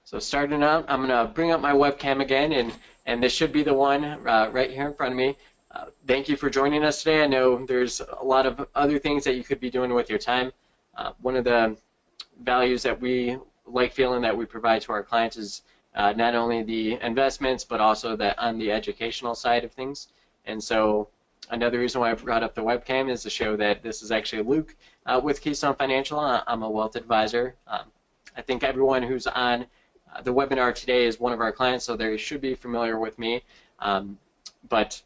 So starting out, I'm going to bring up my webcam again, and this should be the one right here in front of me. Thank you for joining us today. I know there's a lot of other things that you could be doing with your time. One of the values that we like feeling that we provide to our clients is not only the investments, but also on the educational side of things. And so another reason why I brought up the webcam is to show that this is actually Luke with Keystone Financial. I'm a wealth advisor. I think everyone who's on the webinar today is one of our clients, so they should be familiar with me. But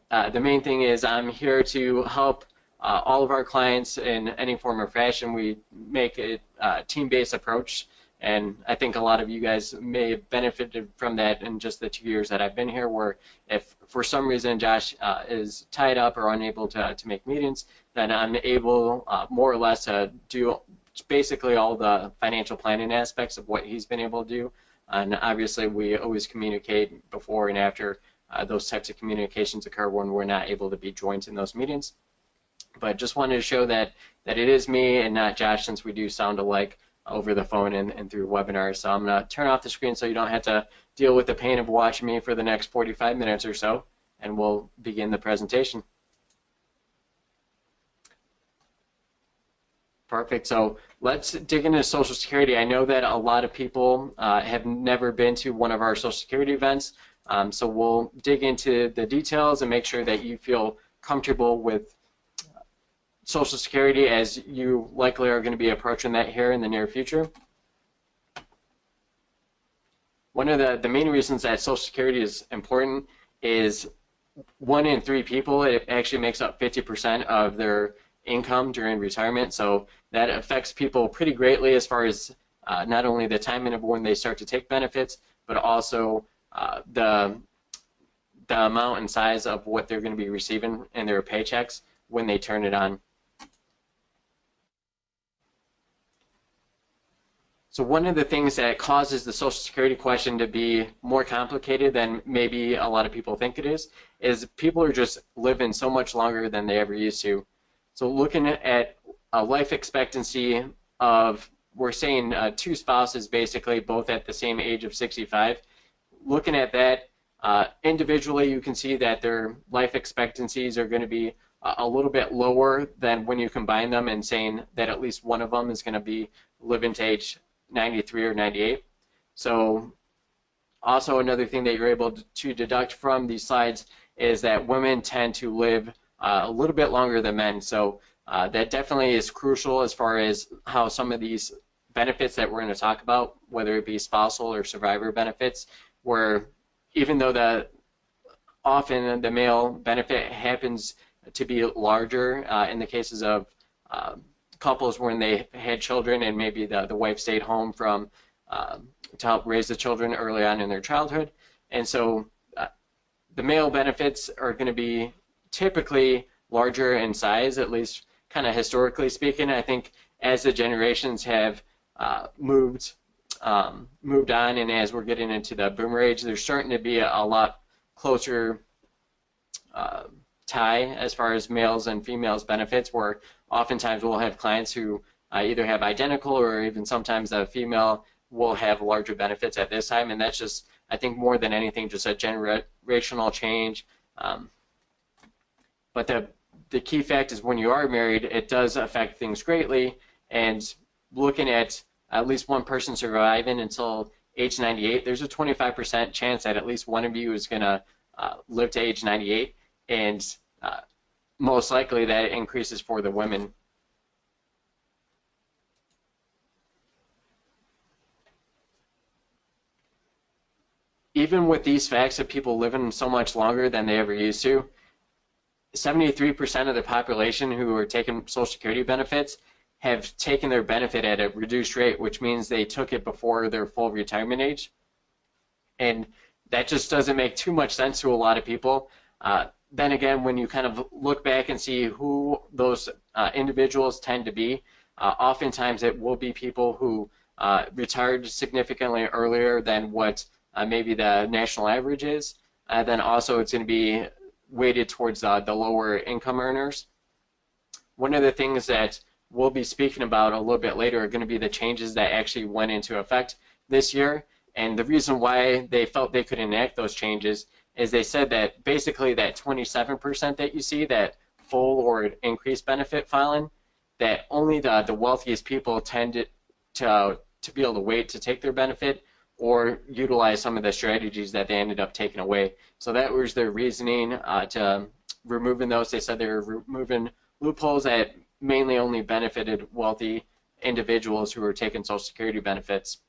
the main thing is I'm here to help all of our clients in any form or fashion. We make a team-based approach, and I think a lot of you guys may have benefited from that in just the 2 years that I've been here, where if for some reason Josh is tied up or unable to make meetings, then I'm able more or less to do basically all the financial planning aspects of what he's been able to do. And obviously we always communicate before and after those types of communications occur when we're not able to be joined in those meetings. But just wanted to show that it is me and not Josh, since we do sound alike over the phone and through webinars. So I'm going to turn off the screen so you don't have to deal with the pain of watching me for the next 45 minutes or so, and we'll begin the presentation. Perfect. So let's dig into Social Security. I know that a lot of people have never been to one of our Social Security events, so we'll dig into the details and make sure that you feel comfortable with Social Security, as you likely are going to be approaching that here in the near future. One of the main reasons that Social Security is important is 1 in 3 people, it actually makes up 50% of their income during retirement, so that affects people pretty greatly as far as not only the timing of when they start to take benefits, but also the amount and size of what they're going to be receiving in their paychecks when they turn it on. So one of the things that causes the Social Security question to be more complicated than maybe a lot of people think it is people are just living so much longer than they ever used to. So looking at a life expectancy of, we're saying 2 spouses basically both at the same age of 65. Looking at that individually, you can see that their life expectancies are going to be a little bit lower than when you combine them, and saying that at least one of them is going to be living to age 93 or 98. So also another thing that you're able to deduct from these slides is that women tend to live a little bit longer than men. So that definitely is crucial as far as how some of these benefits that we're going to talk about, whether it be spousal or survivor benefits, where even though often the male benefit happens to be larger in the cases of couples when they had children and maybe the wife stayed home from to help raise the children early on in their childhood. And so the male benefits are going to be typically larger in size, at least kind of historically speaking. I think as the generations have moved on, and as we're getting into the boomer age, there's starting to be a lot closer tie as far as males and females benefits, where oftentimes we'll have clients who either have identical, or even sometimes a female will have larger benefits at this time. And that's just, I think, more than anything, just a generational change. But the key fact is when you are married, it does affect things greatly. And looking at least one person surviving until age 98, there's a 25% chance that at least one of you is going to live to age 98. And most likely that increases for the women. Even with these facts of people living so much longer than they ever used to, 73% of the population who are taking Social Security benefits have taken their benefit at a reduced rate, which means they took it before their full retirement age. And that just doesn't make too much sense to a lot of people. Then again, when you kind of look back and see who those individuals tend to be, oftentimes it will be people who retired significantly earlier than what maybe the national average is. Then also it's going to be weighted towards the lower income earners. One of the things that we'll be speaking about a little bit later are going to be the changes that actually went into effect this year. And the reason why they felt they could enact those changes is they said that basically that 27% that you see, that full or increased benefit filing, that only the wealthiest people tend to be able to wait to take their benefit or utilize some of the strategies that they ended up taking away. So that was their reasoning to removing those. They said they were removing loopholes that mainly only benefited wealthy individuals who were taking Social Security benefits.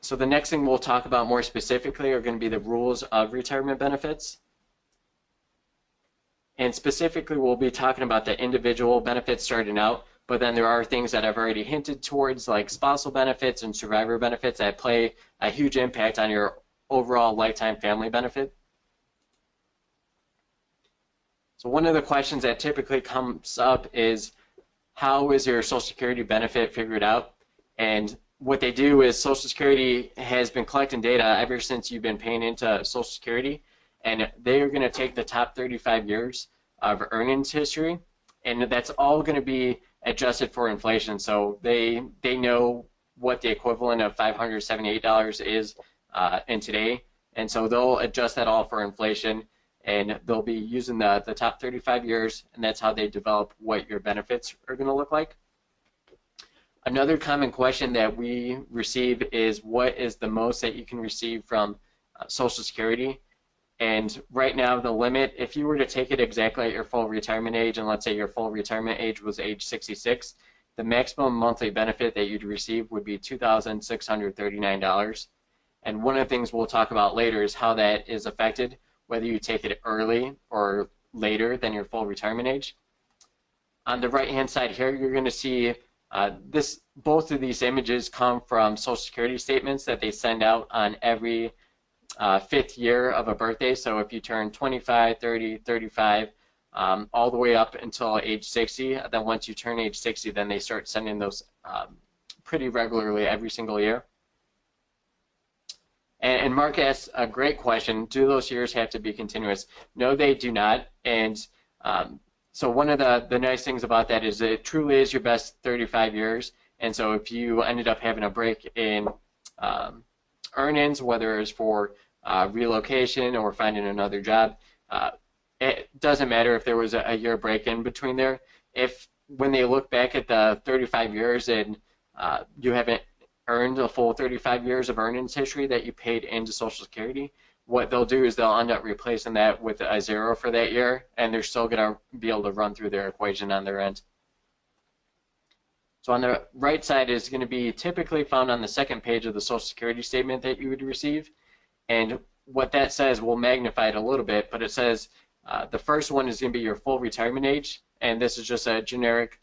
So the next thing we'll talk about more specifically are going to be the rules of retirement benefits. And specifically, we'll be talking about the individual benefits starting out, but then there are things that I've already hinted towards, like spousal benefits and survivor benefits, that play a huge impact on your overall lifetime family benefit. So one of the questions that typically comes up is, how is your Social Security benefit figured out? And what they do is Social Security has been collecting data ever since you've been paying into Social Security, and they are going to take the top 35 years of earnings history, and that's all going to be adjusted for inflation. So they know what the equivalent of $578 is in today, and so they'll adjust that all for inflation, and they'll be using the top 35 years, and that's how they develop what your benefits are going to look like. Another common question that we receive is, what is the most that you can receive from Social Security? And right now, the limit, if you were to take it exactly at your full retirement age, and let's say your full retirement age was age 66, the maximum monthly benefit that you'd receive would be $2,639. And one of the things we'll talk about later is how that is affected, whether you take it early or later than your full retirement age. On the right-hand side here, you're going to see both of these images come from Social Security statements that they send out on every 5th year of a birthday. So if you turn 25, 30, 35, all the way up until age 60, then once you turn age 60, then they start sending those pretty regularly every single year. And Mark asked a great question: do those years have to be continuous? No, they do not. And so one of the nice things about that is it truly is your best 35 years. And so if you ended up having a break in earnings, whether it's for relocation or finding another job, it doesn't matter if there was a year break in between there. If when they look back at the 35 years and you haven't earned a full 35 years of earnings history that you paid into Social Security, what they'll do is they'll end up replacing that with a 0 for that year, and they're still going to be able to run through their equation on their end. So on the right side is going to be typically found on the second page of the Social Security statement that you would receive. And what that says, we'll magnify it a little bit, but it says the first one is going to be your full retirement age, and this is just a generic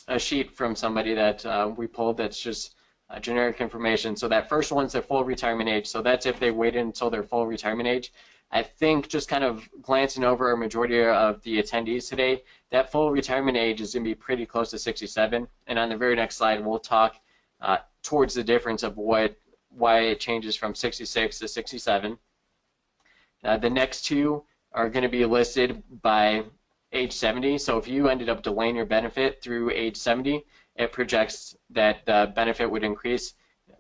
a sheet from somebody that we pulled that's just generic information. So that first one's their full retirement age. So that's if they waited until their full retirement age. I think just kind of glancing over a majority of the attendees today, that full retirement age is going to be pretty close to 67. And on the very next slide, we'll talk towards the difference of why it changes from 66 to 67. The next two are going to be listed by age 70. So if you ended up delaying your benefit through age 70, it projects that the benefit would increase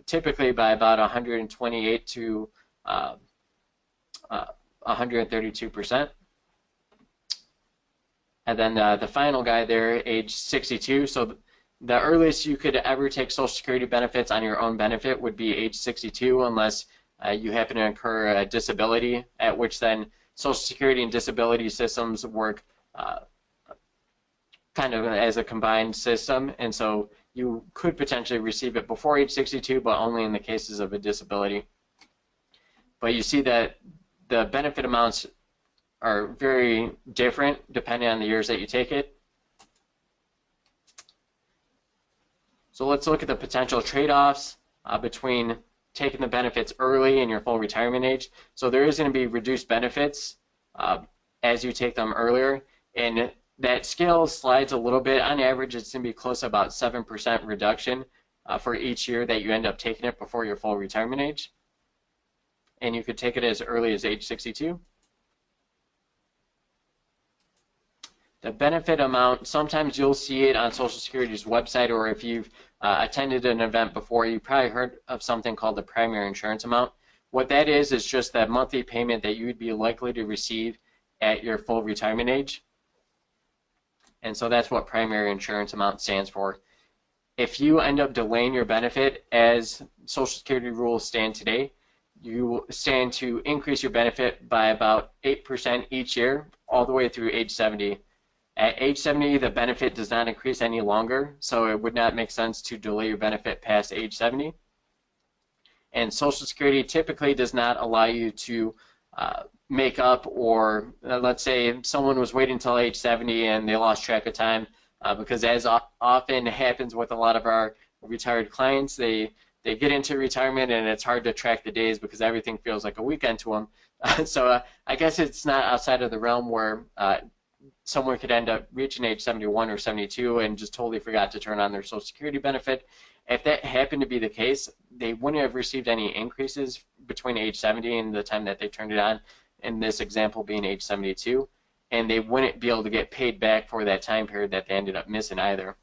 typically by about 128 to 132%. And then the final guy there, age 62. So the earliest you could ever take Social Security benefits on your own benefit would be age 62, unless you happen to incur a disability, at which then Social Security and disability systems work kind of as a combined system, and so you could potentially receive it before age 62, but only in the cases of a disability. But you see that the benefit amounts are very different depending on the years that you take it. So let's look at the potential trade-offs between taking the benefits early in your full retirement age. So there is going to be reduced benefits as you take them earlier, and that scale slides a little bit. On average, it's going to be close to about 7% reduction for each year that you end up taking it before your full retirement age. And you could take it as early as age 62. The benefit amount, sometimes you'll see it on Social Security's website, or if you've attended an event before, you probably heard of something called the primary insurance amount. What that is just that monthly payment that you would be likely to receive at your full retirement age. And so that's what primary insurance amount stands for. If you end up delaying your benefit as Social Security rules stand today, you stand to increase your benefit by about 8% each year, all the way through age 70. At age 70, the benefit does not increase any longer, so it would not make sense to delay your benefit past age 70. And Social Security typically does not allow you to make up, or let's say someone was waiting until age 70 and they lost track of time, because as often happens with a lot of our retired clients, they get into retirement and it's hard to track the days because everything feels like a weekend to them. So I guess it's not outside of the realm where someone could end up reaching age 71 or 72 and just totally forgot to turn on their Social Security benefit. If that happened to be the case, they wouldn't have received any increases between age 70 and the time that they turned it on, in this example being age 72, and they wouldn't be able to get paid back for that time period that they ended up missing either.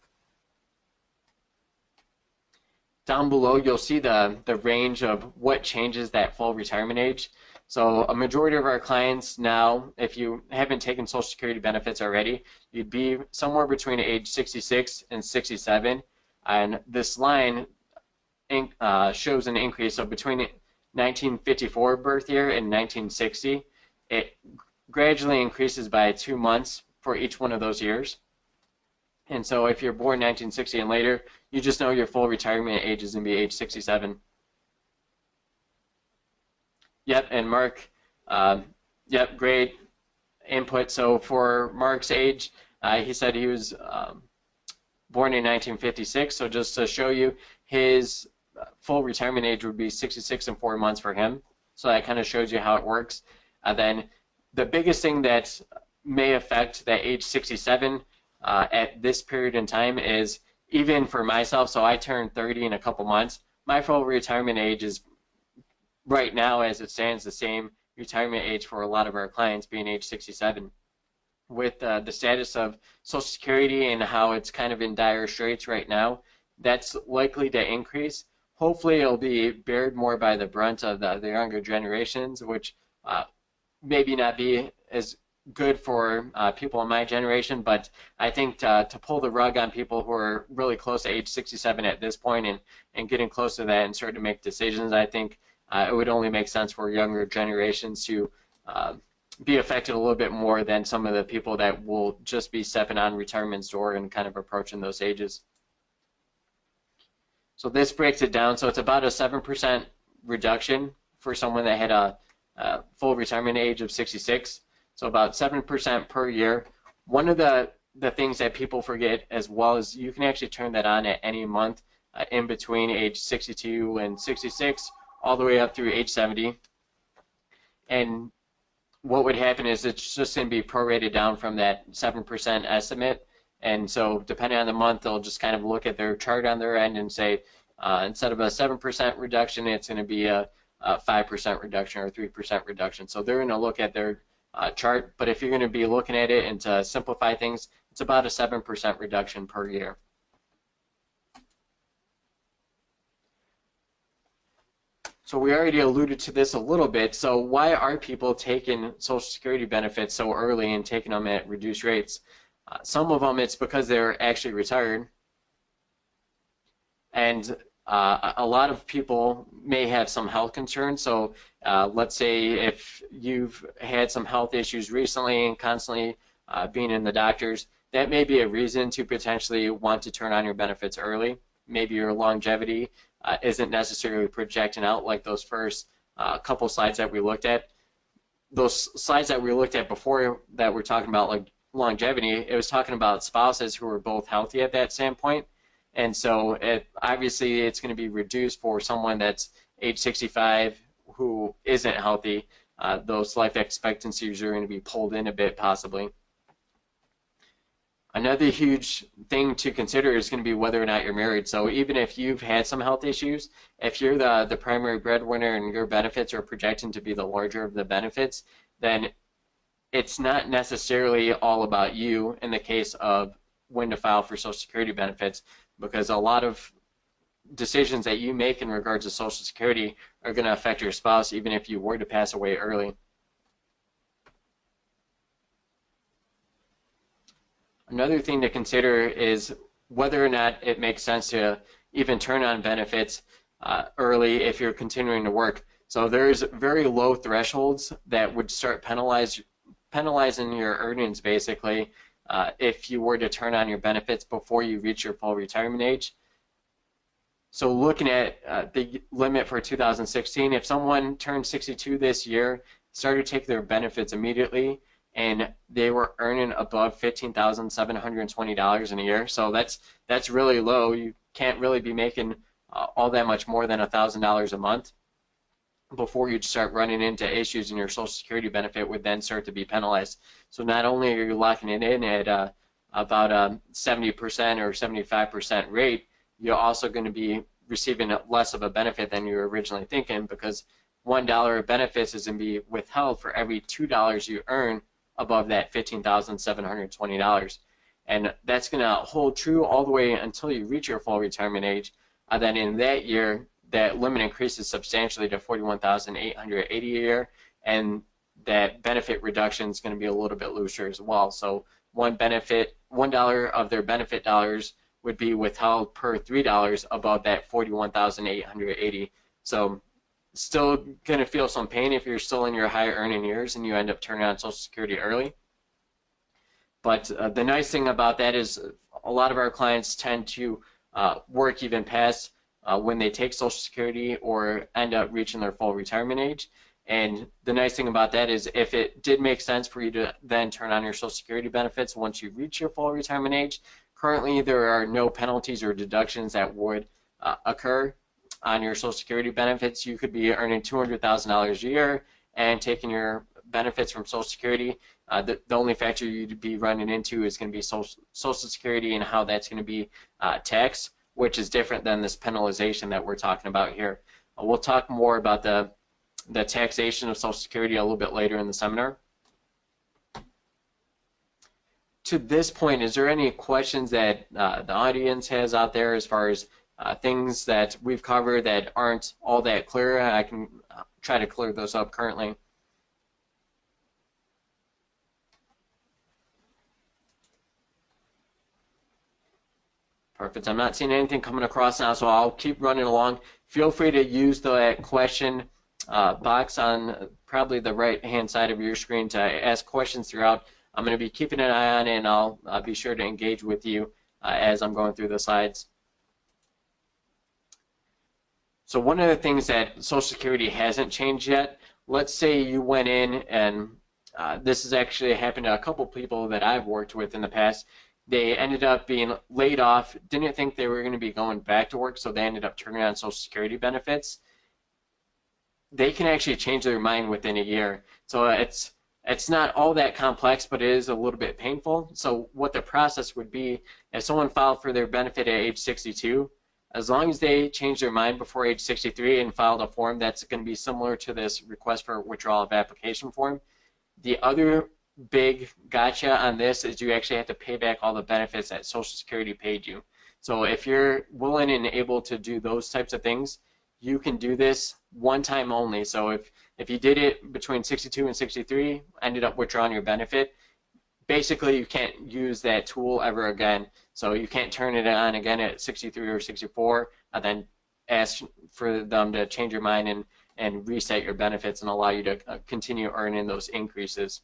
Down below, you'll see the range of what changes that full retirement age. So a majority of our clients now, if you haven't taken Social Security benefits already, you'd be somewhere between age 66 and 67. And this line shows an increase. So between 1954 birth year and 1960, it gradually increases by 2 months for each one of those years. And so if you're born 1960 and later, you just know your full retirement age is going to be age 67. Yep, and Mark, yep, great input. So for Mark's age, he said he was born in 1956. So just to show you, his full retirement age would be 66 and 4 months for him. So that kind of shows you how it works. Then the biggest thing that may affect that age 67 at this period in time is, even for myself, so I turned 30 in a couple months, my full retirement age is right now, as it stands, the same retirement age for a lot of our clients, being age 67. With the status of Social Security and how it's kind of in dire straits right now, that's likely to increase. Hopefully it'll be bared more by the brunt of the younger generations, which maybe not be as good for people in my generation, but I think to pull the rug on people who are really close to age 67 at this point and getting close to that and starting to make decisions, I think it would only make sense for younger generations to be affected a little bit more than some of the people that will just be stepping on retirement's door and kind of approaching those ages. So this breaks it down. So it's about a 7% reduction for someone that had a full retirement age of 66. So about 7% per year. One of the things that people forget as well is you can actually turn that on at any month in between age 62 and 66 all the way up through age 70. And what would happen is it's just going to be prorated down from that 7% estimate. And so depending on the month, they'll just kind of look at their chart on their end and say, instead of a 7% reduction, it's going to be a 5% reduction or 3% reduction. So they're going to look at their chart, but if you're going to be looking at it and to simplify things, it's about a 7% reduction per year. So we already alluded to this a little bit. So why are people taking Social Security benefits so early and taking them at reduced rates? Some of them it's because they're actually retired. And a lot of people may have some health concerns. So let's say if you've had some health issues recently and constantly being in the doctors, that may be a reason to potentially want to turn on your benefits early. Maybe your longevity isn't necessarily projecting out like those first couple slides that we looked at. Those slides that we looked at before that we're talking about like longevity, it was talking about spouses who were both healthy at that standpoint. And so obviously it's going to be reduced for someone that's age 65 who isn't healthy. Those life expectancies are going to be pulled in a bit possibly. Another huge thing to consider is going to be whether or not you're married. So even if you've had some health issues, if you're the primary breadwinner and your benefits are projecting to be the larger of the benefits, then it's not necessarily all about you in the case of when to file for Social Security benefits, because a lot of decisions that you make in regards to Social Security are going to affect your spouse even if you were to pass away early. Another thing to consider is whether or not it makes sense to even turn on benefits early if you're continuing to work. So there's very low thresholds that would start penalizing your earnings basically if you were to turn on your benefits before you reach your full retirement age. So looking at the limit for 2016, if someone turned 62 this year, started to take their benefits immediately, and they were earning above $15,720 in a year, so that's really low. You can't really be making all that much more than $1,000 a month before you start running into issues, and your Social Security benefit would then start to be penalized. So not only are you locking it in at about a 70% or 75% rate, you're also going to be receiving less of a benefit than you were originally thinking, because $1 of benefits is going to be withheld for every $2 you earn above that $15,720. And that's going to hold true all the way until you reach your full retirement age. Then in that year, that limit increases substantially to $41,880 a year, and that benefit reduction is going to be a little bit looser as well. So $1 of their benefit dollars would be withheld per $3 above that $41,880. So still going to feel some pain if you're still in your higher earning years and you end up turning on Social Security early. But the nice thing about that is a lot of our clients tend to work even past when they take Social Security or end up reaching their full retirement age. And the nice thing about that is if it did make sense for you to then turn on your Social Security benefits once you reach your full retirement age, currently there are no penalties or deductions that would occur on your Social Security benefits. You could be earning $200,000 a year and taking your benefits from Social Security. The only factor you'd be running into is going to be Social Security and how that's going to be taxed, which is different than this penalization that we're talking about here. We'll talk more about the taxation of Social Security a little bit later in the seminar. To this point, is there any questions that the audience has out there as far as things that we've covered that aren't all that clear? I can try to clear those up currently. Perfect. I'm not seeing anything coming across now, so I'll keep running along. Feel free to use the question box on probably the right-hand side of your screen to ask questions throughout. I'm going to be keeping an eye on it, and I'll be sure to engage with you as I'm going through the slides. So one of the things that Social Security hasn't changed yet, let's say you went in and this has actually happened to a couple people that I've worked with in the past. They ended up being laid off, didn't think they were going to be going back to work, so they ended up turning on Social Security benefits. They can actually change their mind within a year. So it's not all that complex, but it is a little bit painful. So what the process would be, if someone filed for their benefit at age 62, as long as they change their mind before age 63 and filed a form that's going to be similar to this request for withdrawal of application form, the other big gotcha on this is you actually have to pay back all the benefits that Social Security paid you. So if you're willing and able to do those types of things, you can do this one time only. So if you did it between 62 and 63, ended up withdrawing your benefit, basically you can't use that tool ever again. So you can't turn it on again at 63 or 64 and then ask for them to change your mind and reset your benefits and allow you to continue earning those increases.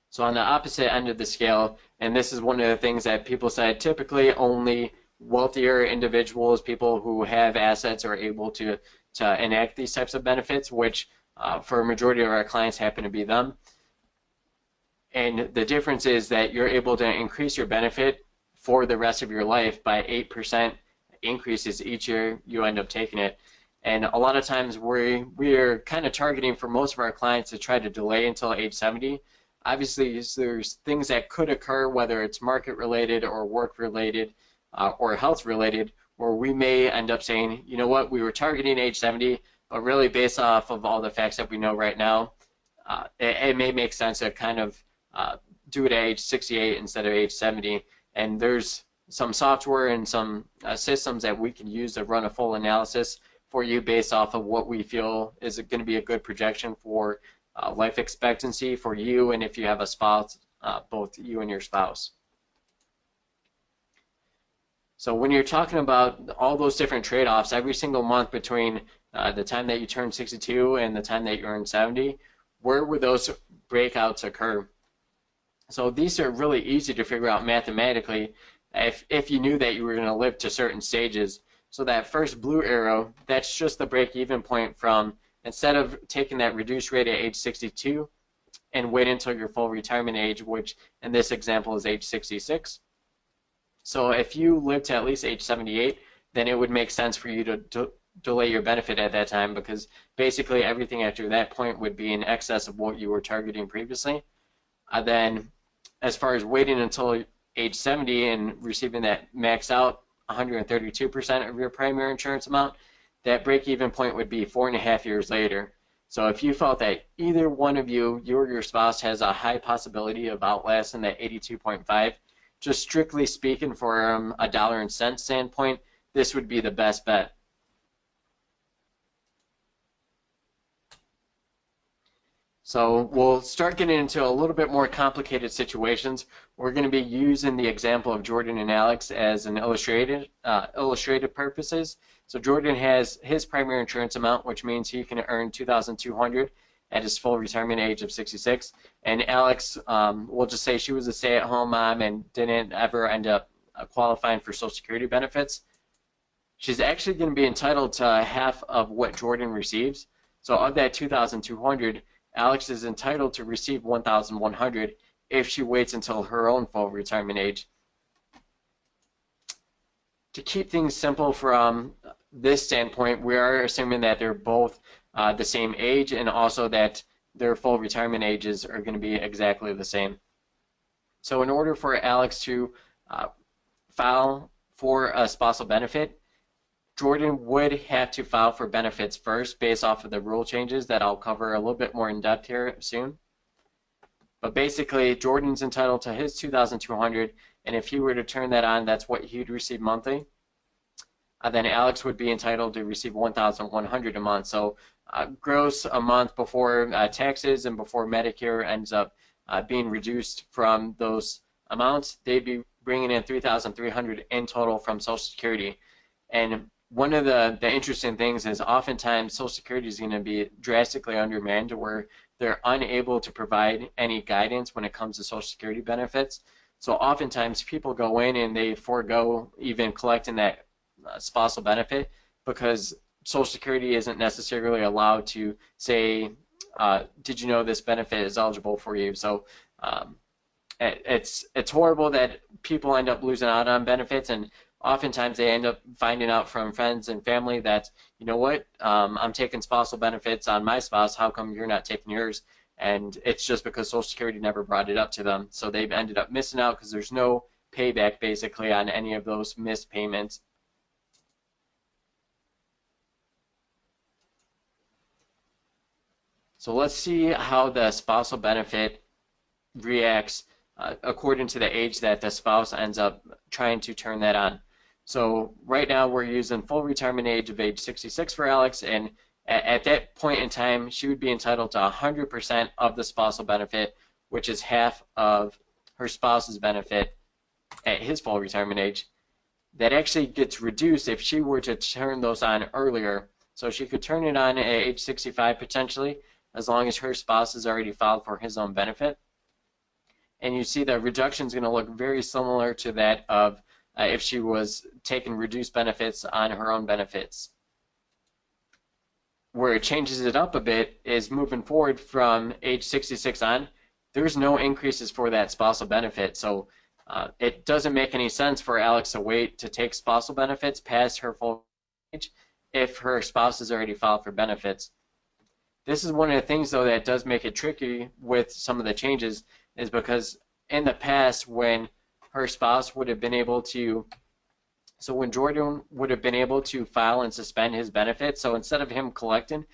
So on the opposite end of the scale, and this is one of the things that people said, typically only wealthier individuals, people who have assets, are able to enact these types of benefits, which for a majority of our clients happen to be them. And the difference is that you're able to increase your benefit for the rest of your life by 8% increases each year you end up taking it. And a lot of times we're kind of targeting for most of our clients to try to delay until age 70. Obviously, there's things that could occur, whether it's market related or work related or health related, where we may end up saying, you know what, we were targeting age 70, But really, based off of all the facts that we know right now, it may make sense to kind of do it at age 68 instead of age 70. And there's some software and some systems that we can use to run a full analysis for you based off of what we feel is going to be a good projection for life expectancy for you, and if you have a spouse, both you and your spouse. So when you're talking about all those different trade-offs every single month between the time that you turn 62 and the time that you earn 70, where would those breakouts occur? So these are really easy to figure out mathematically if you knew that you were going to live to certain stages. So that first blue arrow, that's just the break-even point from, instead of taking that reduced rate at age 62 and wait until your full retirement age, which in this example is age 66. So if you live to at least age 78, then it would make sense for you to delay your benefit at that time, because basically everything after that point would be in excess of what you were targeting previously. Then as far as waiting until age 70 and receiving that max out 132% of your primary insurance amount, that break-even point would be 4.5 years later. So if you felt that either one of you or your spouse has a high possibility of outlasting that 82.5, just strictly speaking for a dollar and cents standpoint, this would be the best bet. So we'll start getting into a little bit more complicated situations. We're going to be using the example of Jordan and Alex as an illustrative purposes. So Jordan has his primary insurance amount, which means he can earn $2,200 at his full retirement age of 66. And Alex, we'll just say she was a stay-at-home mom and didn't ever end up qualifying for Social Security benefits. She's actually going to be entitled to half of what Jordan receives. So of that $2,200, Alex is entitled to receive $1,100 if she waits until her own full retirement age. To keep things simple from this standpoint, we are assuming that they're both the same age, and also that their full retirement ages are going to be exactly the same. So in order for Alex to file for a spousal benefit, Jordan would have to file for benefits first based off of the rule changes that I'll cover a little bit more in depth here soon. But basically, Jordan's entitled to his $2,200, and if he were to turn that on, that's what he'd receive monthly. Then Alex would be entitled to receive $1,100 a month. So gross a month before taxes and before Medicare ends up being reduced from those amounts, they'd be bringing in $3,300 in total from Social Security. And one of the interesting things is oftentimes Social Security is going to be drastically undermanned to where they're unable to provide any guidance when it comes to Social Security benefits. So oftentimes people go in and they forego even collecting that spousal benefit because Social Security isn't necessarily allowed to say, did you know this benefit is eligible for you? So it's horrible that people end up losing out on benefits, and oftentimes they end up finding out from friends and family that, you know what, I'm taking spousal benefits on my spouse, how come you're not taking yours? And it's just because Social Security never brought it up to them. So they've ended up missing out because there's no payback basically on any of those missed payments. So let's see how the spousal benefit reacts according to the age that the spouse ends up trying to turn that on. So right now we're using full retirement age of age 66 for Alex, and at that point in time she would be entitled to 100% of the spousal benefit, which is half of her spouse's benefit at his full retirement age. That actually gets reduced if she were to turn those on earlier. So she could turn it on at age 65 potentially, as long as her spouse has already filed for his own benefit. And you see the reduction is going to look very similar to that of if she was taking reduced benefits on her own benefits. Where it changes it up a bit is moving forward from age 66 on, there's no increases for that spousal benefit. So it doesn't make any sense for Alex to wait to take spousal benefits past her full age if her spouse has already filed for benefits. This is one of the things, though, that does make it tricky with some of the changes, is because in the past when her spouse would have been able to So when Jordan would have been able to file and suspend his benefits, so instead of him collecting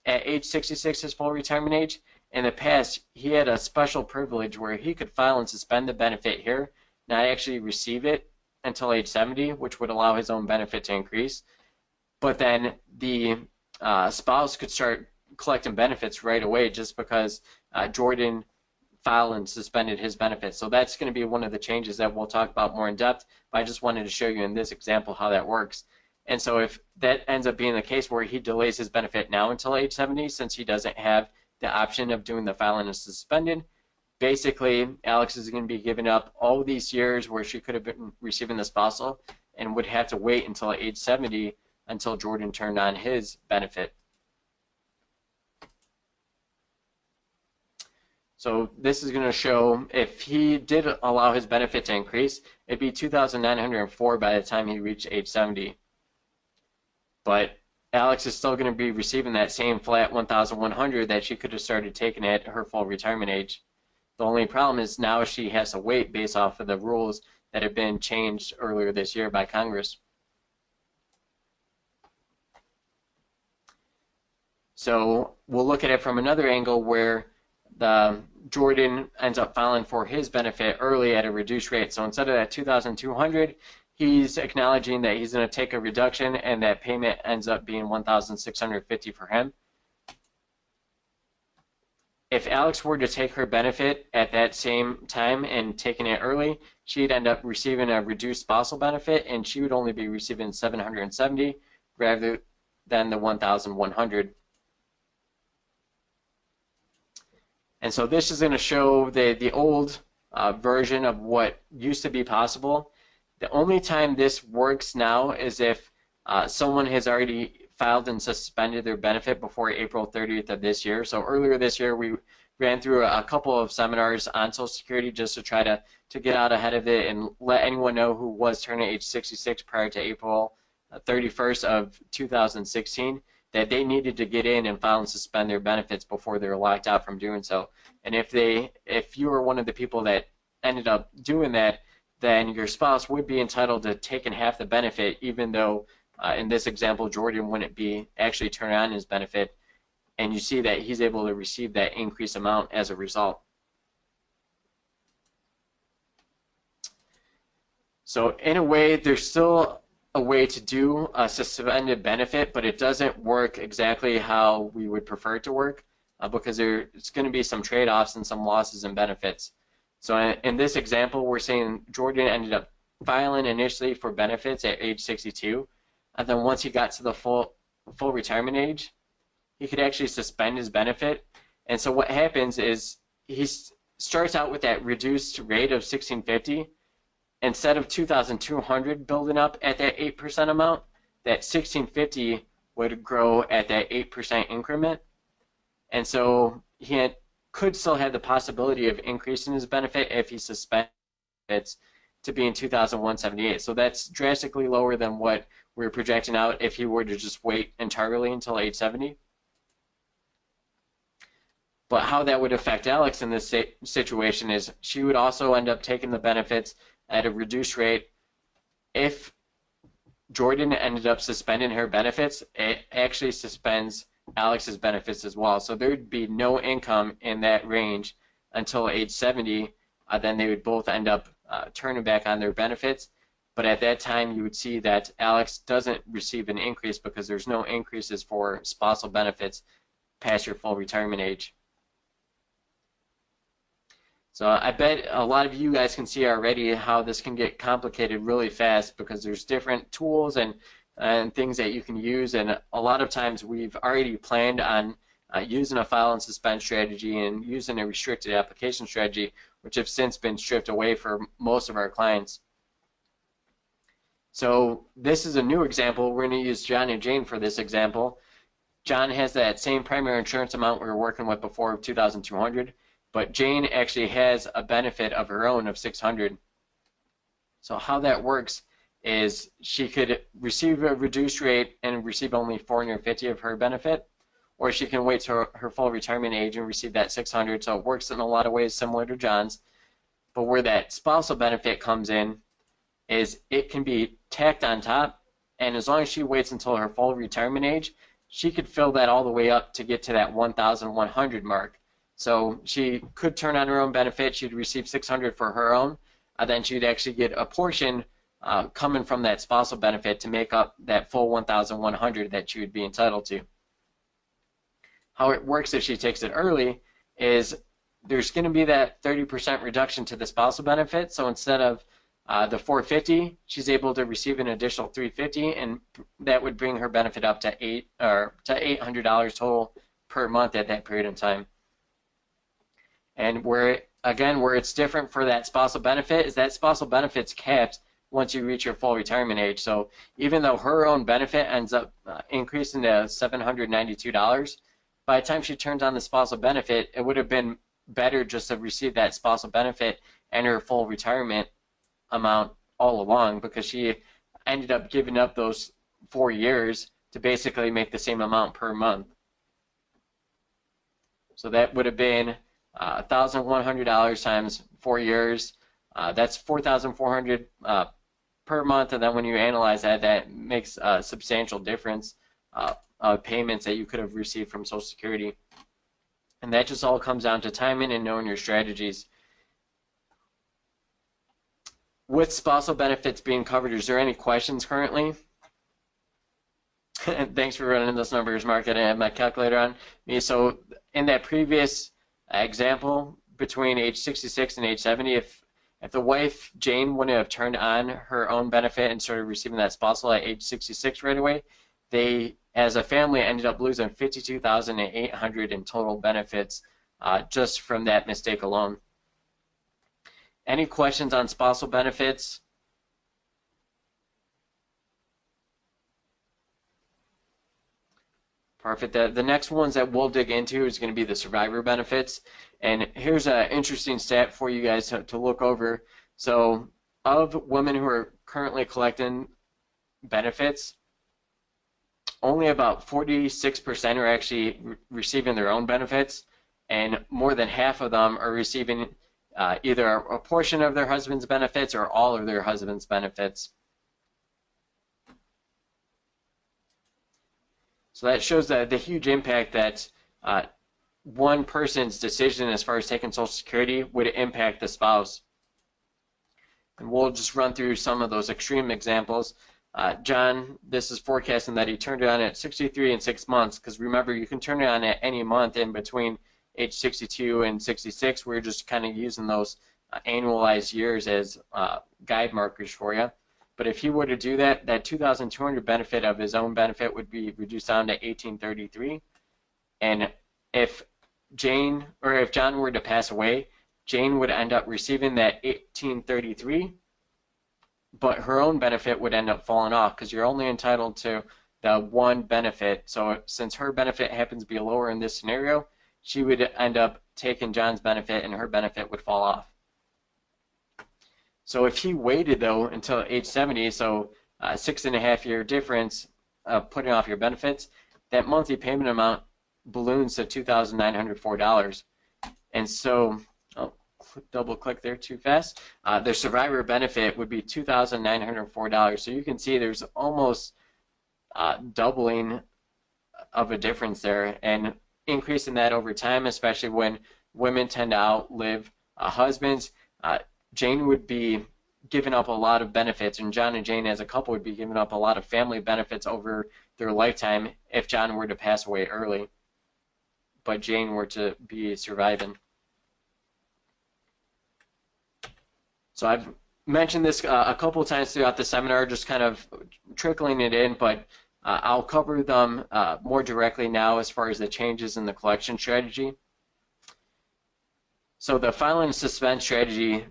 at age 66, his full retirement age, in the past, he had a special privilege where he could file and suspend the benefit here, not actually receive it until age 70, which would allow his own benefit to increase. But then the spouse could start collecting benefits right away just because Jordan filed and suspended his benefits. So that's going to be one of the changes that we'll talk about more in depth, but I just wanted to show you in this example how that works. And so if that ends up being the case where he delays his benefit now until age 70, since he doesn't have the option of doing the filing and suspended, basically Alex is going to be giving up all these years where she could have been receiving the spousal and would have to wait until age 70 until Jordan turned on his benefit. So this is going to show if he did allow his benefit to increase, it'd be $2,904 by the time he reached age 70. But Alex is still going to be receiving that same flat $1,100 that she could have started taking at her full retirement age. The only problem is now she has to wait based off of the rules that have been changed earlier this year by Congress. So we'll look at it from another angle where Jordan ends up filing for his benefit early at a reduced rate. So instead of that $2,200, he's acknowledging that he's going to take a reduction, and that payment ends up being $1,650 for him. If Alex were to take her benefit at that same time and taking it early, she'd end up receiving a reduced spousal benefit, and she would only be receiving $770 rather than the $1,100. And so this is going to show the old version of what used to be possible. The only time this works now is if someone has already filed and suspended their benefit before April 30th of this year. So earlier this year, we ran through a couple of seminars on Social Security just to try to get out ahead of it and let anyone know who was turning age 66 prior to April 31st of 2016 that they needed to get in and file and suspend their benefits before they were locked out from doing so. And if you were one of the people that ended up doing that, then your spouse would be entitled to taking half the benefit, even though in this example Jordan wouldn't be actually turning on his benefit, and you see that he's able to receive that increased amount as a result. So in a way, there's still a way to do a suspended benefit, but it doesn't work exactly how we would prefer it to work because there's going to be some trade-offs and some losses in benefits. So in this example, we're saying Jordan ended up filing initially for benefits at age 62, and then once he got to the full retirement age, he could actually suspend his benefit. And so what happens is he starts out with that reduced rate of $1,650. Instead of $2,200 building up at that 8% amount, that $1,650 would grow at that 8% increment. And so he could still have the possibility of increasing his benefit if he suspends it to be in $2,178. So that's drastically lower than what we're projecting out if he were to just wait entirely until age 70. But how that would affect Alex in this situation is she would also end up taking the benefits at a reduced rate. If Jordan ended up suspending her benefits, it actually suspends Alex's benefits as well. So there would be no income in that range until age 70. Then they would both end up turning back on their benefits. But at that time, you would see that Alex doesn't receive an increase because there's no increases for spousal benefits past your full retirement age. So I bet a lot of you guys can see already how this can get complicated really fast because there's different tools and things that you can use, and a lot of times we've already planned on using a file and suspend strategy and using a restricted application strategy, which have since been stripped away for most of our clients. So this is a new example. We're going to use John and Jane for this example. John has that same primary insurance amount we were working with before of $2,200. But Jane actually has a benefit of her own of $600. So how that works is she could receive a reduced rate and receive only $450 of her benefit, or she can wait to her full retirement age and receive that $600. So it works in a lot of ways similar to John's. But where that spousal benefit comes in is it can be tacked on top, and as long as she waits until her full retirement age, she could fill that all the way up to get to that 1,100 mark. So she could turn on her own benefit. She'd receive 600 for her own. Then she'd actually get a portion coming from that spousal benefit to make up that full 1,100 that she would be entitled to. How it works if she takes it early is there's going to be that 30% reduction to the spousal benefit. So instead of the 450, she's able to receive an additional 350, and that would bring her benefit up to $800 total per month at that period of time. And where it's different for that spousal benefit is that spousal benefit's capped once you reach your full retirement age. So even though her own benefit ends up increasing to $792, by the time she turns on the spousal benefit, it would have been better just to receive that spousal benefit and her full retirement amount all along, because she ended up giving up those 4 years to basically make the same amount per month. So that would have been $1,100 times 4 years. That's $4,400 per month, and then when you analyze that, that makes a substantial difference of payments that you could have received from Social Security. And that just all comes down to timing and knowing your strategies. With spousal benefits being covered, is there any questions currently? Thanks for running those numbers, Mark. I didn't have my calculator on me. So in that previous example, between age 66 and age 70, if the wife, Jane, wouldn't have turned on her own benefit and started receiving that spousal at age 66 right away, they, as a family, ended up losing $52,800 in total benefits just from that mistake alone. Any questions on spousal benefits? Perfect. The next ones that we'll dig into is going to be the survivor benefits. And here's an interesting stat for you guys to look over. So of women who are currently collecting benefits, only about 46% are actually receiving their own benefits, and more than half of them are receiving either a portion of their husband's benefits or all of their husband's benefits. So that shows the huge impact that one person's decision as far as taking Social Security would impact the spouse. And we'll just run through some of those extreme examples. John, this is forecasting that he turned it on at 63 and 6 months, because remember, you can turn it on at any month in between age 62 and 66. We're just kind of using those annualized years as guide markers for you. But if he were to do that, that $2,200 benefit of his own benefit would be reduced down to $1,833. And if John were to pass away, Jane would end up receiving that $1,833, but her own benefit would end up falling off, because you're only entitled to the one benefit. So since her benefit happens to be lower in this scenario, she would end up taking John's benefit and her benefit would fall off. So if he waited, though, until age 70, so 6.5 year difference of putting off your benefits, that monthly payment amount balloons to $2,904. And so, double click there too fast, the survivor benefit would be $2,904. So you can see there's almost doubling of a difference there, and increasing that over time, especially when women tend to outlive husbands. Jane would be giving up a lot of benefits, and John and Jane as a couple would be giving up a lot of family benefits over their lifetime if John were to pass away early, but Jane were to be surviving. So I've mentioned this a couple of times throughout the seminar, just kind of trickling it in, but I'll cover them more directly now as far as the changes in the collection strategy. So the file and suspend strategy,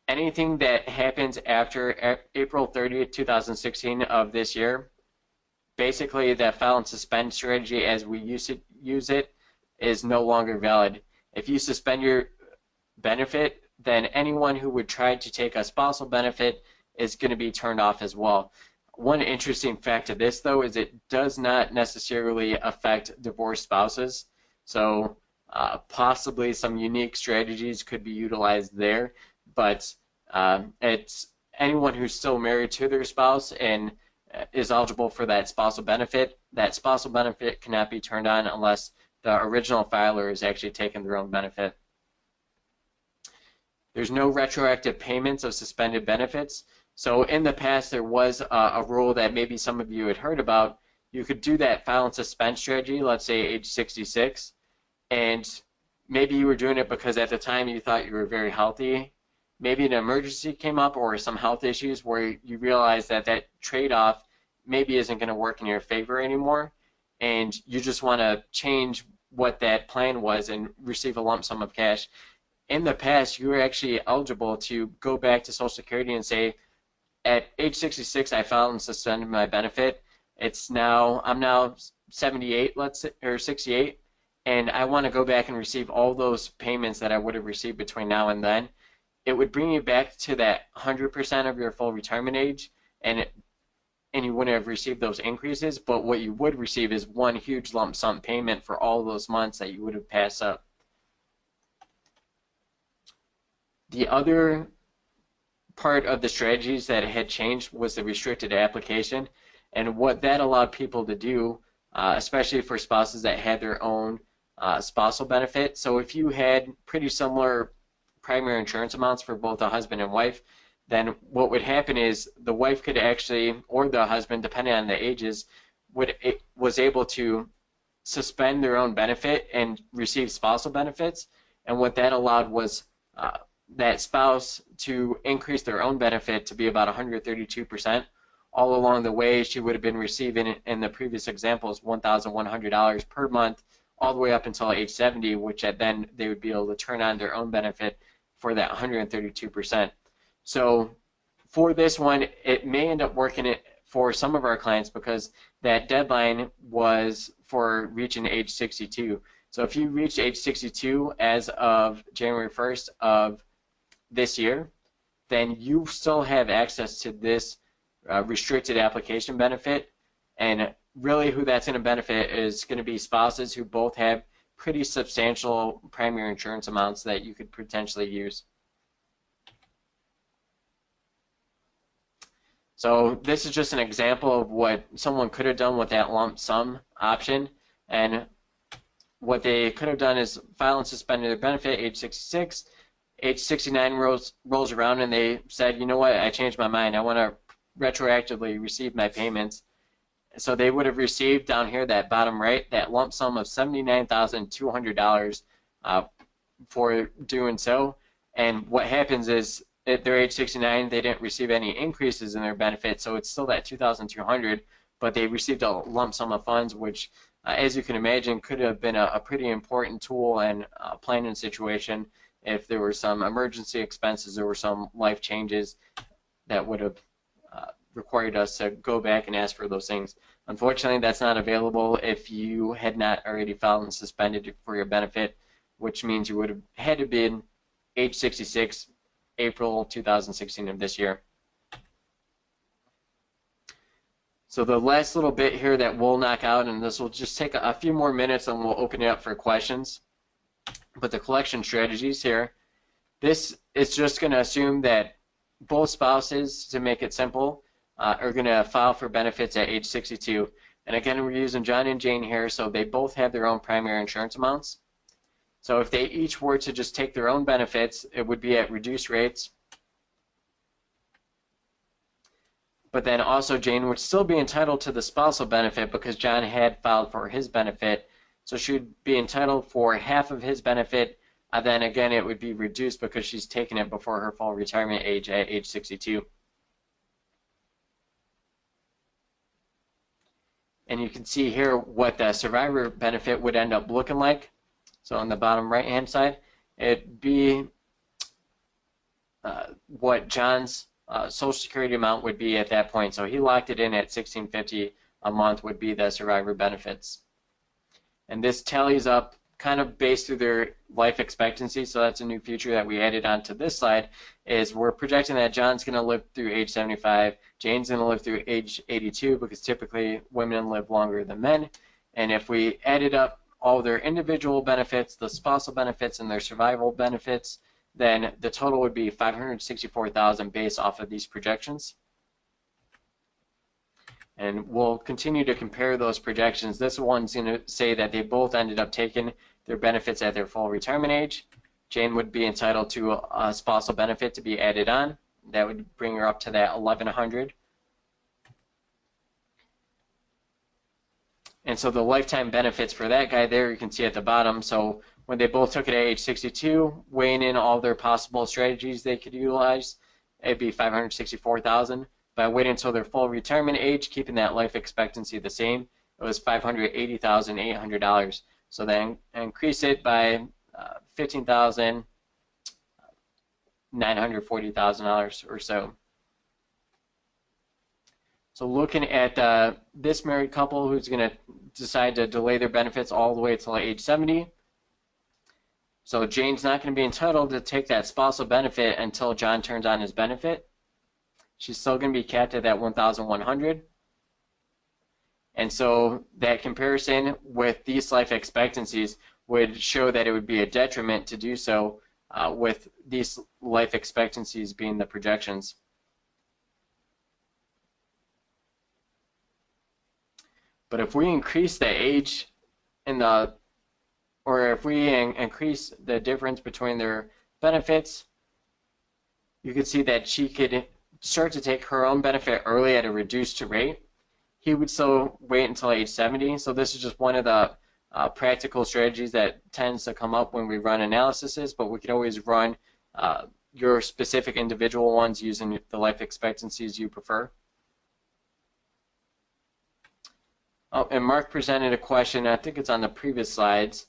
anything that happens after April 30th, 2016 of this year, basically that file and suspend strategy as we use it is no longer valid. If you suspend your benefit, then anyone who would try to take a spousal benefit is going to be turned off as well. One interesting fact of this, though, is it does not necessarily affect divorced spouses. So possibly some unique strategies could be utilized there, but it's anyone who's still married to their spouse and is eligible for that spousal benefit cannot be turned on unless the original filer is actually taking their own benefit. There's no retroactive payments of suspended benefits. So in the past, there was a rule that maybe some of you had heard about. You could do that file and suspend strategy, let's say age 66, and maybe you were doing it because at the time you thought you were very healthy. Maybe an emergency came up or some health issues where you realize that that trade-off maybe isn't going to work in your favor anymore, and you just want to change what that plan was and receive a lump sum of cash. In the past, you were actually eligible to go back to Social Security and say, at age 66, I filed and suspended my benefit. I'm now 78, or 68, and I want to go back and receive all those payments that I would have received between now and then. It would bring you back to that 100% of your full retirement age, and you wouldn't have received those increases, but what you would receive is one huge lump sum payment for all those months that you would have passed up. The other part of the strategies that had changed was the restricted application, and what that allowed people to do, especially for spouses that had their own spousal benefit. So if you had pretty similar primary insurance amounts for both the husband and wife, then what would happen is the wife could actually, or the husband, depending on the ages, was able to suspend their own benefit and receive spousal benefits. And what that allowed was that spouse to increase their own benefit to be about 132%. All along the way, she would have been receiving, in the previous examples, $1,100 per month, all the way up until age 70, which then they would be able to turn on their own benefit for that 132%. So for this one, it may end up working it for some of our clients because that deadline was for reaching age 62. So if you reach age 62 as of January 1st of this year, then you still have access to this restricted application benefit. And really who that's going to benefit is going to be spouses who both have pretty substantial primary insurance amounts that you could potentially use. So this is just an example of what someone could have done with that lump sum option. And what they could have done is file and suspend their benefit age 66. Age 69 rolls around and they said, you know what, I changed my mind. I want to retroactively receive my payments. So they would have received down here, that bottom right, that lump sum of $79,200 for doing so. And what happens is at their age 69, they didn't receive any increases in their benefit, so it's still that $2,200, but they received a lump sum of funds, which, as you can imagine, could have been a pretty important tool and planning situation if there were some emergency expenses or some life changes that would have required us to go back and ask for those things. Unfortunately, that's not available if you had not already filed and suspended for your benefit, which means you would have had to be age 66 April 2016 of this year. So the last little bit here that we'll knock out, and this will just take a few more minutes and we'll open it up for questions, but the collection strategies here, this is just going to assume that both spouses, to make it simple, are going to file for benefits at age 62. And again, we're using John and Jane here, so they both have their own primary insurance amounts. So if they each were to just take their own benefits, it would be at reduced rates. But then also Jane would still be entitled to the spousal benefit because John had filed for his benefit. So she would be entitled for half of his benefit. Then again, it would be reduced because she's taken it before her full retirement age at age 62. And you can see here what the survivor benefit would end up looking like. So on the bottom right-hand side, it'd be what John's Social Security amount would be at that point. So he locked it in at $1,650 a month would be the survivor benefits. And this tallies up kind of based through their life expectancy. So that's a new feature that we added onto this slide, is we're projecting that John's going to live through age 75, Jane's going to live through age 82 because typically women live longer than men. And if we added up all their individual benefits, the spousal benefits, and their survival benefits, then the total would be $564,000 based off of these projections. And we'll continue to compare those projections. This one's going to say that they both ended up taking their benefits at their full retirement age. Jane would be entitled to a spousal benefit to be added on. That would bring her up to that $1,100. And so the lifetime benefits for that guy there, you can see at the bottom. So when they both took it at age 62, weighing in all their possible strategies they could utilize, it'd be $564,000. By waiting until their full retirement age, keeping that life expectancy the same, it was $580,800. So then increase it by $15,940,000 or so. So looking at this married couple who's going to decide to delay their benefits all the way until age 70. So Jane's not going to be entitled to take that spousal benefit until John turns on his benefit. She's still going to be capped at that $1,100. And so that comparison with these life expectancies would show that it would be a detriment to do so with these life expectancies being the projections. But if we increase the age or if we increase the difference between their benefits, you could see that she could start to take her own benefit early at a reduced rate. He would still wait until age 70. So this is just one of the practical strategies that tends to come up when we run analyses, but we can always run your specific individual ones using the life expectancies you prefer. Oh, and Mark presented a question, I think it's on the previous slides.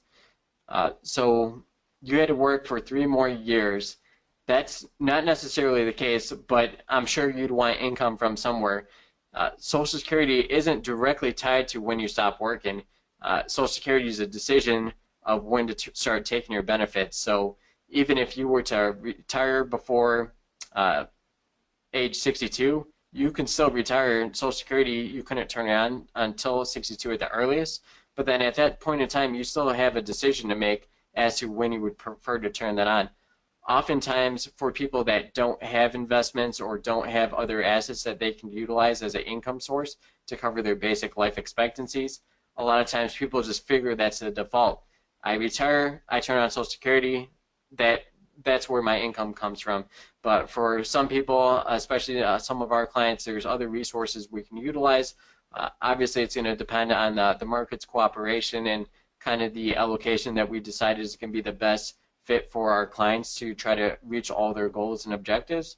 So you had to work for 3 more years. That's not necessarily the case, but I'm sure you'd want income from somewhere. Social Security isn't directly tied to when you stop working. Social Security is a decision of when to start taking your benefits. So even if you were to retire before age 62, you can still retire. Social Security, you couldn't turn it on until 62 at the earliest. But then at that point in time, you still have a decision to make as to when you would prefer to turn that on. Oftentimes, for people that don't have investments or don't have other assets that they can utilize as an income source to cover their basic life expectancies, a lot of times people just figure that's the default. I retire, I turn on Social Security, that's where my income comes from. But for some people, especially some of our clients, there's other resources we can utilize. Obviously, it's going to depend on the market's cooperation and kind of the allocation that we decided is going to be the best fit for our clients to try to reach all their goals and objectives.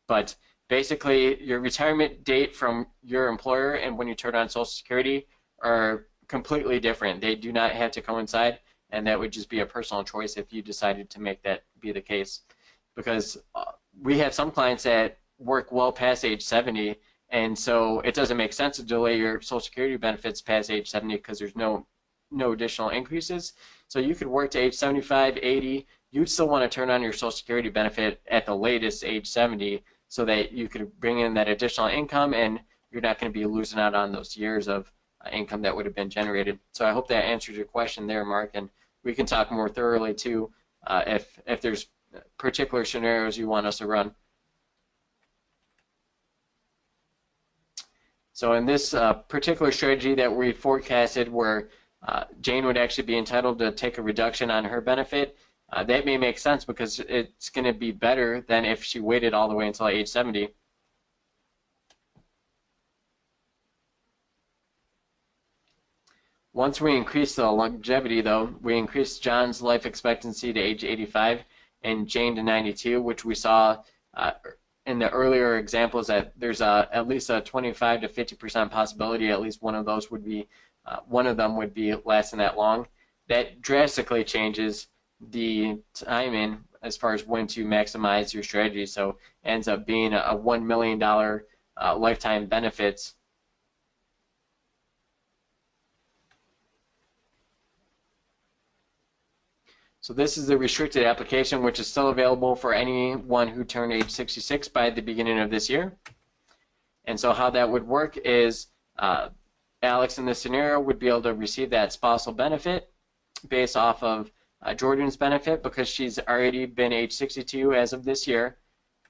But basically, your retirement date from your employer and when you turn on Social Security are completely different. They do not have to coincide, and that would just be a personal choice if you decided to make that be the case. Because we have some clients that work well past age 70, and so it doesn't make sense to delay your Social Security benefits past age 70 because there's no additional increases. So you could work to age 75, 80. You'd still want to turn on your Social Security benefit at the latest age 70 so that you could bring in that additional income and you're not going to be losing out on those years of income that would have been generated. So I hope that answers your question there, Mark, and we can talk more thoroughly too if there's particular scenarios you want us to run. So in this particular strategy that we forecasted where Jane would actually be entitled to take a reduction on her benefit, that may make sense because it's going to be better than if she waited all the way until age 70. Once we increase the longevity, though, we increased John's life expectancy to age 85 and Jane to 92, which we saw in the earlier examples that there's at least a 25 to 50% possibility at least one of those would be one of them would be lasting that long. That drastically changes the timing as far as when to maximize your strategy. So it ends up being a $1 million lifetime benefits. So this is the restricted application, which is still available for anyone who turned age 66 by the beginning of this year. And so how that would work is Alex in this scenario would be able to receive that spousal benefit based off of Jordan's benefit because she's already been age 62 as of this year,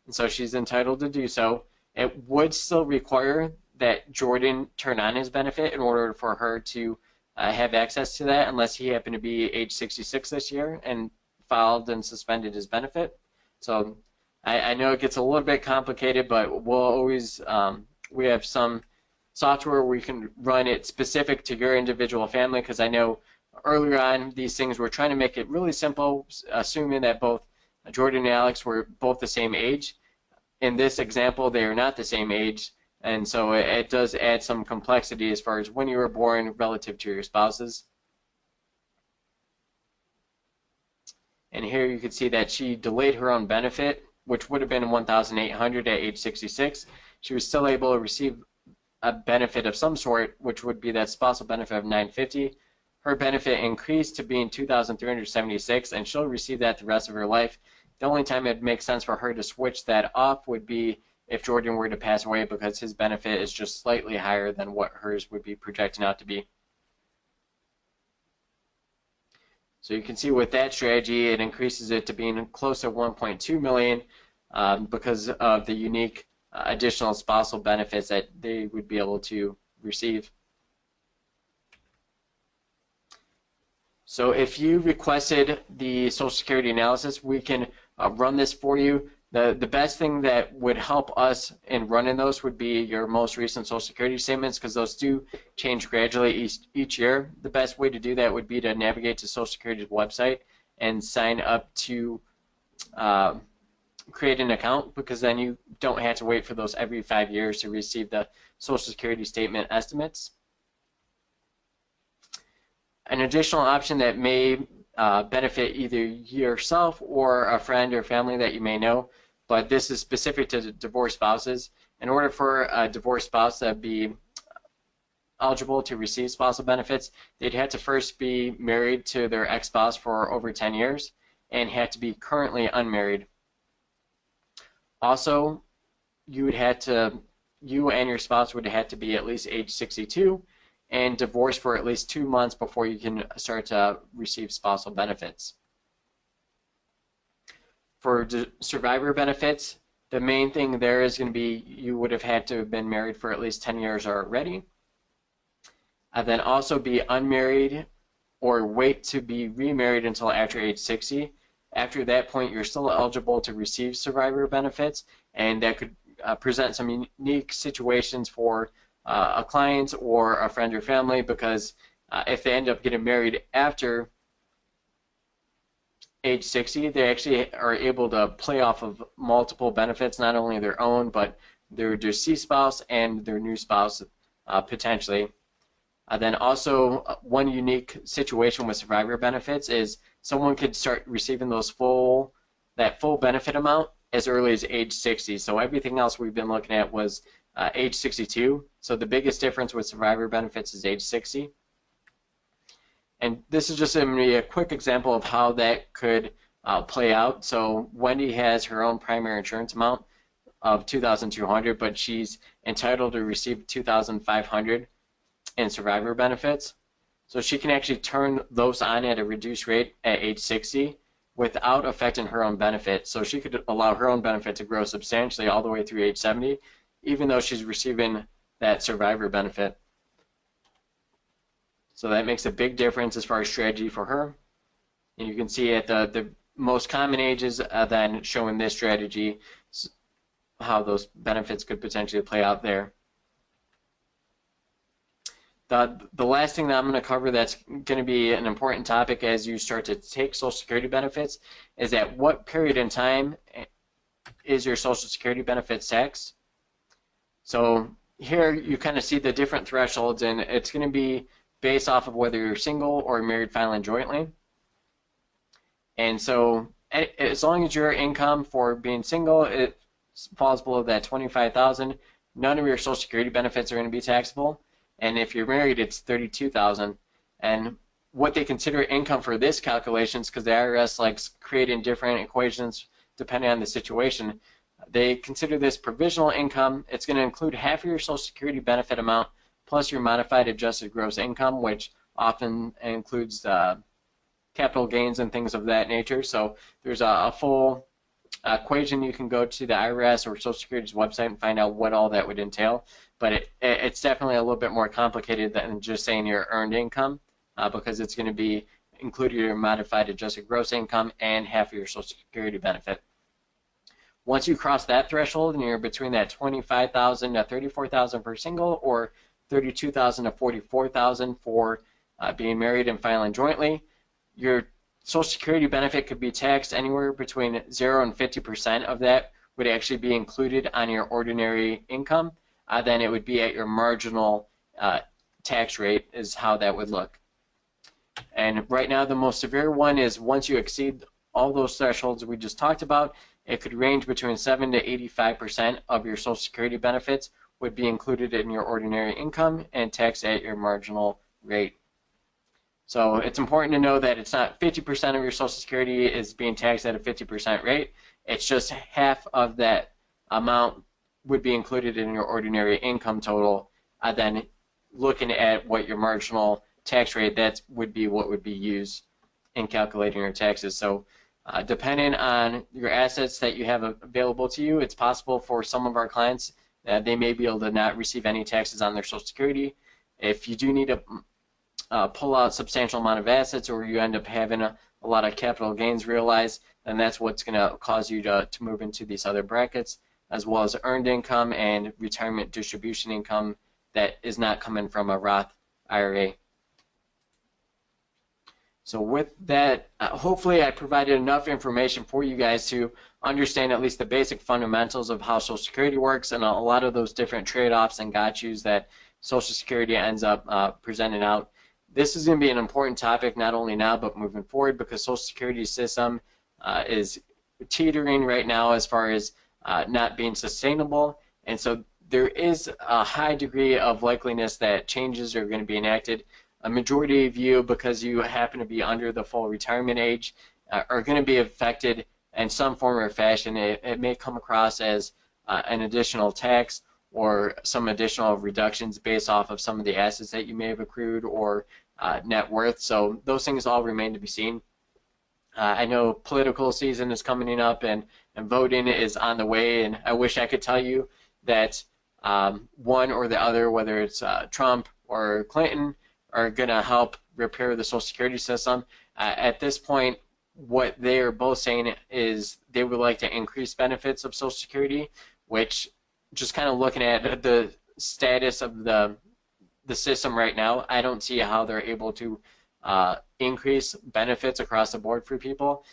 and so she's entitled to do so. It would still require that Jordan turn on his benefit in order for her to have access to that, unless he happened to be age 66 this year and filed and suspended his benefit. So I know it gets a little bit complicated, but we'll always we have some software where we can run it specific to your individual family, because I know earlier on these things we're trying to make it really simple, assuming that both Jordan and Alex were both the same age. In this example, they are not the same age, and so it does add some complexity as far as when you were born relative to your spouses. And here you can see that she delayed her own benefit, which would have been $1,800 at age 66. She was still able to receive a benefit of some sort, which would be that spousal benefit of $950. Her benefit increased to being $2,376, and she'll receive that the rest of her life. The only time it makes sense for her to switch that off would be if Jordan were to pass away, because his benefit is just slightly higher than what hers would be projecting out to be. So you can see with that strategy, it increases it to being close to 1.2 million because of the unique additional spousal benefits that they would be able to receive. So if you requested the Social Security analysis, we can run this for you. The best thing that would help us in running those would be your most recent Social Security statements, because those do change gradually each year. The best way to do that would be to navigate to Social Security's website and sign up to create an account, because then you don't have to wait for those every 5 years to receive the Social Security statement estimates. An additional option that may benefit either yourself or a friend or family that you may know, but this is specific to divorced spouses. In order for a divorced spouse to be eligible to receive spousal benefits, they'd have to first be married to their ex-spouse for over 10 years and have to be currently unmarried. Also, you and your spouse would have to be at least age 62 and divorced for at least 2 months before you can start to receive spousal benefits. For survivor benefits, the main thing there is going to be you would have had to have been married for at least 10 years already. And then also be unmarried or wait to be remarried until after age 60. After that point, you're still eligible to receive survivor benefits, and that could present some unique situations for a client or a friend or family, because if they end up getting married after age 60, they actually are able to play off of multiple benefits, not only their own, but their deceased spouse and their new spouse potentially. Then also, one unique situation with survivor benefits is someone could start receiving that full benefit amount as early as age 60. So everything else we've been looking at was age 62. So the biggest difference with survivor benefits is age 60. And this is just going to be a quick example of how that could play out. So Wendy has her own primary insurance amount of $2,200, but she's entitled to receive $2,500 in survivor benefits. So she can actually turn those on at a reduced rate at age 60 without affecting her own benefit. So she could allow her own benefit to grow substantially all the way through age 70, even though she's receiving that survivor benefit. So that makes a big difference as far as strategy for her. And you can see at the most common ages, then showing this strategy, how those benefits could potentially play out there. The last thing that I'm going to cover that's going to be an important topic as you start to take Social Security benefits is at what period in time is your Social Security benefits taxed. So here you kind of see the different thresholds, and it's going to be based off of whether you're single or married filing jointly. And so as long as your income for being single it falls below that $25,000, none of your Social Security benefits are going to be taxable. And if you're married, it's $32,000. And what they consider income for this calculations, because the IRS likes creating different equations depending on the situation, they consider this provisional income. It's going to include half of your Social Security benefit amount plus your modified adjusted gross income, which often includes capital gains and things of that nature. So there's a full equation. You can go to the IRS or Social Security's website and find out what all that would entail. But it's definitely a little bit more complicated than just saying your earned income, because it's going to be included your modified adjusted gross income and half of your Social Security benefit. Once you cross that threshold and you're between that $25,000 to $34,000 for single, or $32,000 to $44,000 for being married and filing jointly, your Social Security benefit could be taxed anywhere between 0 and 50% of that would actually be included on your ordinary income. Then it would be at your marginal tax rate is how that would look. And right now the most severe one is once you exceed all those thresholds we just talked about, it could range between 7 to 85% of your Social Security benefits would be included in your ordinary income and taxed at your marginal rate. So it's important to know that it's not 50% of your Social Security is being taxed at a 50% rate. It's just half of that amount would be included in your ordinary income total. Then looking at what your marginal tax rate, that would be what would be used in calculating your taxes. So depending on your assets that you have available to you, it's possible for some of our clients that they may be able to not receive any taxes on their Social Security. If you do need to pull out a substantial amount of assets, or you end up having a lot of capital gains realized, then that's what's going to cause you to move into these other brackets, as well as earned income and retirement distribution income that is not coming from a Roth IRA. So with that, hopefully I provided enough information for you guys to understand at least the basic fundamentals of how Social Security works and a lot of those different trade-offs and got-yous that Social Security ends up presenting out. This is going to be an important topic not only now but moving forward, because Social Security system is teetering right now as far as not being sustainable, and so there is a high degree of likeliness that changes are going to be enacted. A majority of you, because you happen to be under the full retirement age, are going to be affected in some form or fashion. It may come across as an additional tax or some additional reductions based off of some of the assets that you may have accrued or net worth. So those things all remain to be seen. I know political season is coming up and voting is on the way, and I wish I could tell you that one or the other, whether it's Trump or Clinton, are going to help repair the Social Security system. At this point, what they are both saying is they would like to increase benefits of Social Security, which, just kind of looking at the status of the system right now, I don't see how they're able to increase benefits across the board for people.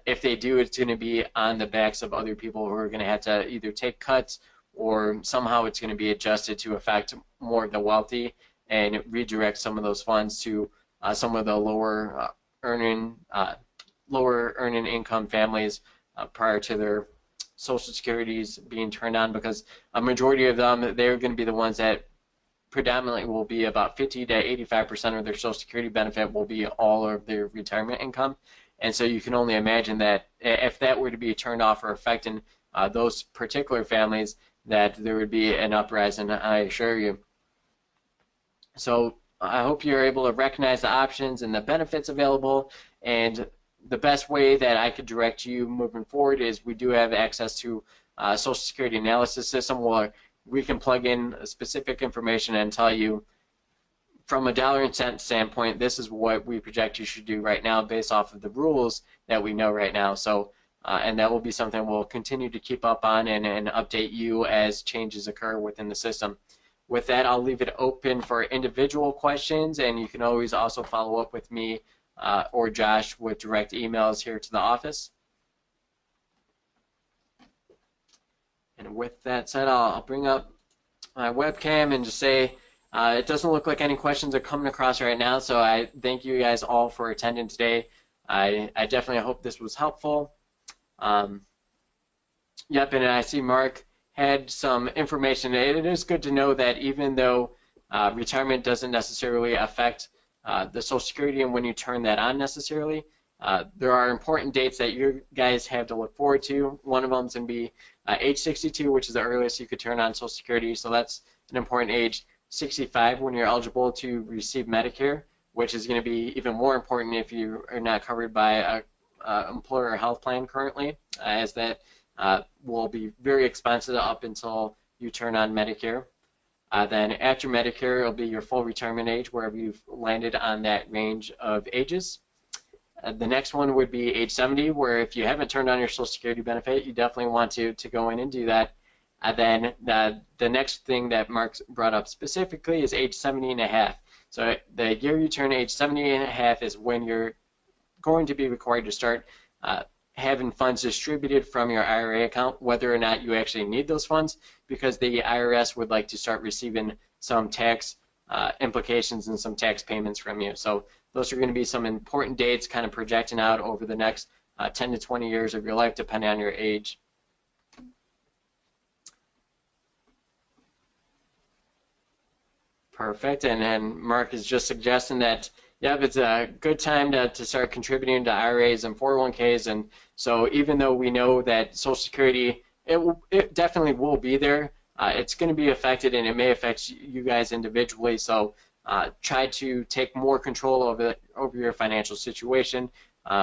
If they do, it's going to be on the backs of other people who are going to have to either take cuts, or somehow it's going to be adjusted to affect more of the wealthy and redirect some of those funds to some of the lower earning income families prior to their Social Securities being turned on, because a majority of them, they're going to be the ones that predominantly will be about 50 to 85% of their Social Security benefit will be all of their retirement income. And so you can only imagine that if that were to be turned off or affecting those particular families, that there would be an uprising, I assure you. So I hope you're able to recognize the options and the benefits available, and the best way that I could direct you moving forward is we do have access to a Social Security analysis system where we can plug in specific information and tell you from a dollar and cent standpoint, this is what we project you should do right now based off of the rules that we know right now. So and that will be something we'll continue to keep up on and update you as changes occur within the system. With that, I'll leave it open for individual questions, and you can always also follow up with me or Josh with direct emails here to the office. And with that said, I'll bring up my webcam and just say it doesn't look like any questions are coming across right now, so I thank you guys all for attending today. I definitely hope this was helpful. Yep, and I see Mark had some information. It is good to know that even though retirement doesn't necessarily affect the Social Security and when you turn that on necessarily, there are important dates that you guys have to look forward to. One of them is going to be age 62, which is the earliest you could turn on Social Security, so that's an important age. 65 when you're eligible to receive Medicare, which is going to be even more important if you are not covered by a employer health plan currently, as that will be very expensive up until you turn on Medicare. Then after Medicare, it'll be your full retirement age, wherever you've landed on that range of ages. The next one would be age 70, where if you haven't turned on your Social Security benefit, you definitely want to go in and do that. And then the next thing that Mark brought up specifically is age 70 and a half. So the year you turn age 70 and a half is when you're going to be required to start having funds distributed from your IRA account, whether or not you actually need those funds, because the IRS would like to start receiving some tax implications and some tax payments from you. So those are going to be some important dates kind of projecting out over the next 10 to 20 years of your life, depending on your age. Perfect. And then Mark is just suggesting that, yeah, it's a good time to start contributing to IRAs and 401ks. And so even though we know that Social Security, it definitely will be there, it's going to be affected, and it may affect you guys individually. So try to take more control over your financial situation,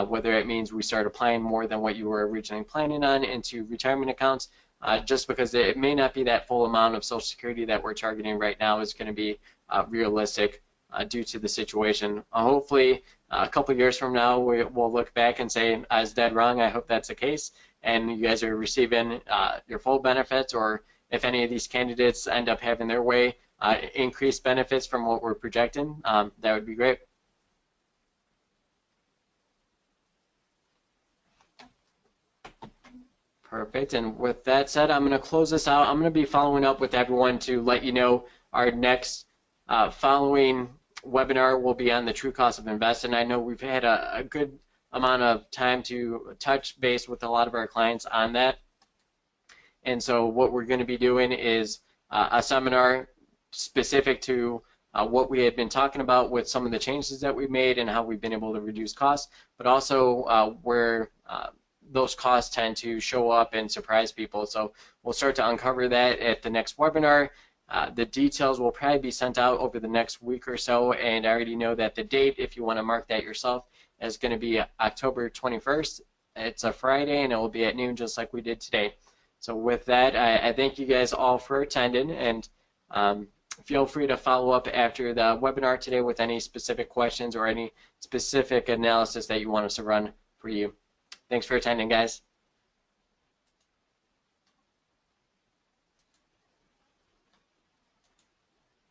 whether it means we start applying more than what you were originally planning on into retirement accounts, just because it may not be that full amount of Social Security that we're targeting right now is going to be realistic due to the situation. Hopefully, a couple years from now, we'll look back and say, I was dead wrong. I hope that's the case, and you guys are receiving your full benefits, or if any of these candidates end up having their way, increased benefits from what we're projecting, that would be great. Perfect. And with that said, I'm going to close this out. I'm going to be following up with everyone to let you know our next following webinar will be on the true cost of investing. I know we've had a good amount of time to touch base with a lot of our clients on that. And so what we're going to be doing is a seminar specific to what we had been talking about with some of the changes that we've made and how we've been able to reduce costs, but also where those costs tend to show up and surprise people. So we'll start to uncover that at the next webinar. The details will probably be sent out over the next week or so, and I already know that the date, if you want to mark that yourself, is going to be October 21st. It's a Friday, and it will be at noon, just like we did today. So with that, I thank you guys all for attending, and feel free to follow up after the webinar today with any specific questions or any specific analysis that you want us to run for you. Thanks for attending, guys.